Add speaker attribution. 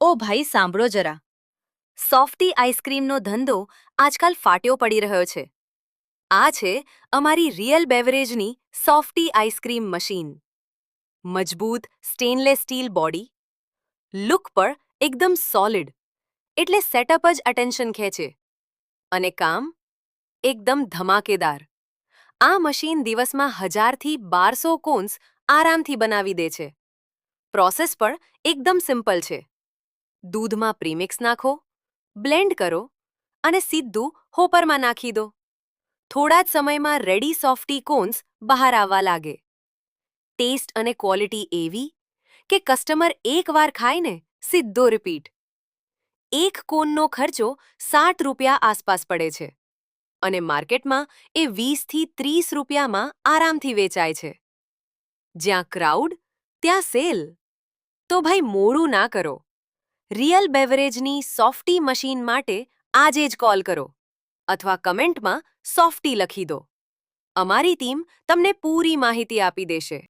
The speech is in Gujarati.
Speaker 1: ઓ ભાઈ સાંભળો જરા. સોફ્ટી આઈસ્ક્રીમનો ધંધો આજકાલ ફાટ્યો પડી રહ્યો છે. આ છે અમારી રિયલ બેવરેજની સોફ્ટી આઈસ્ક્રીમ મશીન. મજબૂત સ્ટેનલેસ સ્ટીલ બોડી, લુક પર એકદમ સોલિડ, એટલે સેટઅપ જ અટેન્શન ખેંચે. અને કામ એકદમ ધમાકેદાર. આ મશીન દિવસમાં 1000થી 1200 કોન્સ આરામથી બનાવી દે છે. પ્રોસેસ પણ એકદમ સિમ્પલ છે. દૂધમાં પ્રીમિક્સ નાખો, બ્લેન્ડ કરો અને સીધું હોપરમાં નાખી દો. થોડા જ સમયમાં રેડી સોફ્ટી કોન્સ બહાર આવવા લાગે. ટેસ્ટ અને ક્વોલિટી એવી કે કસ્ટમર એકવાર ખાઈને સીધો રિપીટ. એક કોનનો ખર્ચો 60 રૂપિયા આસપાસ પડે છે અને માર્કેટમાં એ 20થી 30 રૂપિયામાં આરામથી વેચાય છે. જ્યાં ક્રાઉડ ત્યાં સેલ. તો ભાઈ મોડું ના કરો. રિયલ બેવરેજની સોફ્ટી મશીન માટે આજે જ કોલ કરો અથવા કમેન્ટમાં સોફ્ટી લખી દો. અમારી ટીમ તમને પૂરી માહિતી આપી દેશે.